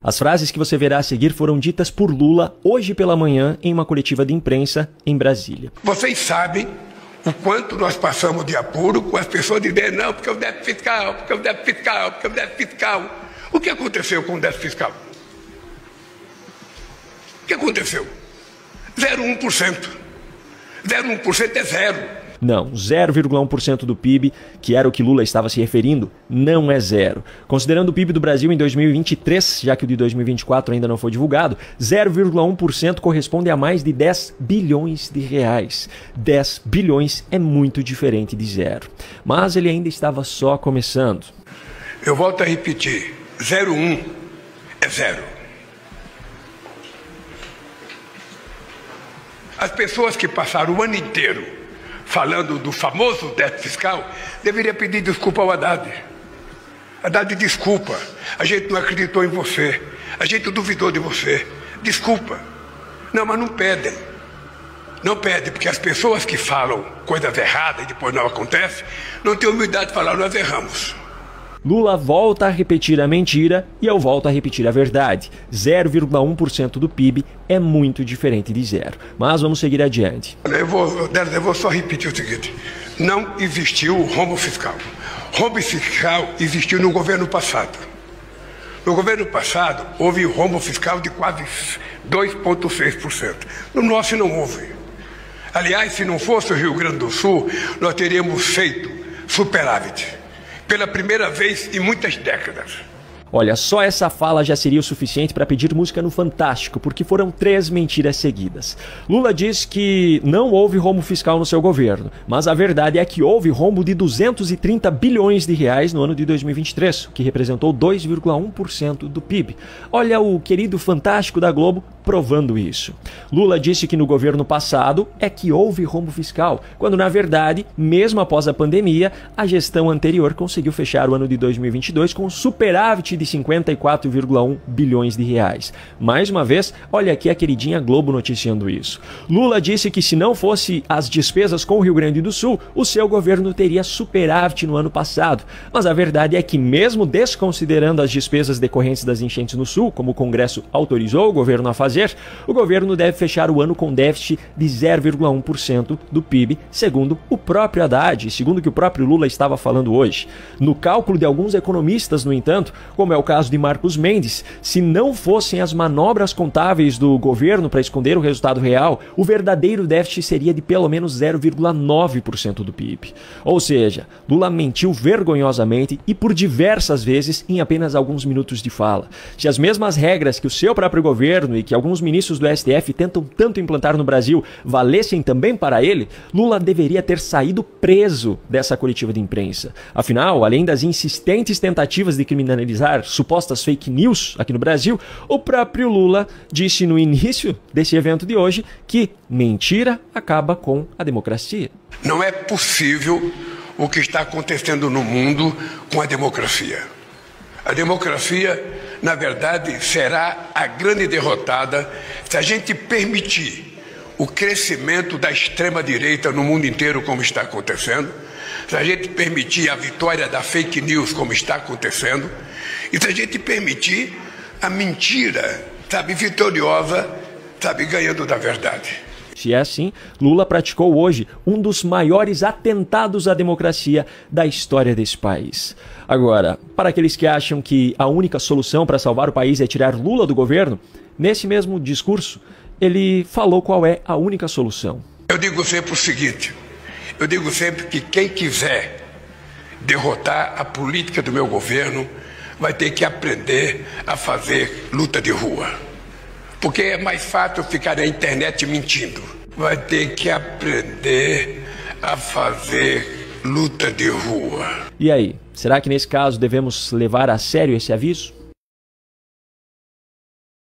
As frases que você verá a seguir foram ditas por Lula hoje pela manhã em uma coletiva de imprensa em Brasília. Vocês sabem o quanto nós passamos de apuro com as pessoas dizendo não, porque o déficit fiscal, porque o déficit fiscal, porque o déficit fiscal. O que aconteceu com o déficit fiscal? O que aconteceu? 0,1%. 0,1% é zero. Não, 0,1% do PIB, que era o que Lula estava se referindo, não é zero. Considerando o PIB do Brasil em 2023, já que o de 2024 ainda não foi divulgado, 0,1% corresponde a mais de 10 bilhões de reais. 10 bilhões é muito diferente de zero. Mas ele ainda estava só começando. Eu volto a repetir, 0,1 é zero. As pessoas que passaram o ano inteiro falando do famoso déficit fiscal, deveria pedir desculpa ao Haddad. Haddad, desculpa, a gente não acreditou em você, a gente duvidou de você, desculpa. Não, mas não pedem. Não pedem, porque as pessoas que falam coisas erradas e depois não acontece, não têm humildade de falar, nós erramos. Lula volta a repetir a mentira e eu volto a repetir a verdade. 0,1% do PIB é muito diferente de zero. Mas vamos seguir adiante. Eu vou só repetir o seguinte. Não existiu rombo fiscal. Rombo fiscal existiu no governo passado. No governo passado, houve rombo fiscal de quase 2,6%. No nosso não houve. Aliás, se não fosse o Rio Grande do Sul, nós teríamos feito superávit. Pela primeira vez em muitas décadas. Olha, só essa fala já seria o suficiente para pedir música no Fantástico, porque foram 3 mentiras seguidas. Lula diz que não houve rombo fiscal no seu governo, mas a verdade é que houve rombo de 230 bilhões de reais no ano de 2023, o que representou 2,1% do PIB. Olha o querido Fantástico da Globo provando isso. Lula disse que no governo passado é que houve rombo fiscal, quando na verdade, mesmo após a pandemia, a gestão anterior conseguiu fechar o ano de 2022 com superávit de 54,1 bilhões de reais. Mais uma vez, olha aqui a queridinha Globo noticiando isso. Lula disse que se não fosse as despesas com o Rio Grande do Sul, o seu governo teria superávit no ano passado. Mas a verdade é que mesmo desconsiderando as despesas decorrentes das enchentes no Sul, como o Congresso autorizou o governo a fazer, o governo deve fechar o ano com déficit de 0,1% do PIB, segundo o próprio Haddad, segundo o que o próprio Lula estava falando hoje. No cálculo de alguns economistas, no entanto, como é o caso de Marcos Mendes, se não fossem as manobras contábeis do governo para esconder o resultado real, o verdadeiro déficit seria de pelo menos 0,9% do PIB. Ou seja, Lula mentiu vergonhosamente e por diversas vezes em apenas alguns minutos de fala. Se as mesmas regras que o seu próprio governo e que alguns ministros do STF tentam tanto implantar no Brasil valessem também para ele, Lula deveria ter saído preso dessa coletiva de imprensa. Afinal, além das insistentes tentativas de criminalizar supostas fake news aqui no Brasil, o próprio Lula disse no início desse evento de hoje que mentira acaba com a democracia. Não é possível o que está acontecendo no mundo com a democracia. A democracia, na verdade, será a grande derrotada se a gente permitir o crescimento da extrema-direita no mundo inteiro, como está acontecendo, se a gente permitir a vitória da fake news, como está acontecendo, e se a gente permitir a mentira, vitoriosa, ganhando da verdade. Se é assim, Lula praticou hoje um dos maiores atentados à democracia da história desse país. Agora, para aqueles que acham que a única solução para salvar o país é tirar Lula do governo, nesse mesmo discurso, ele falou qual é a única solução. Eu digo sempre o seguinte, eu digo sempre que quem quiser derrotar a política do meu governo vai ter que aprender a fazer luta de rua. Porque é mais fácil ficar na internet mentindo. Vai ter que aprender a fazer luta de rua. E aí, será que nesse caso devemos levar a sério esse aviso?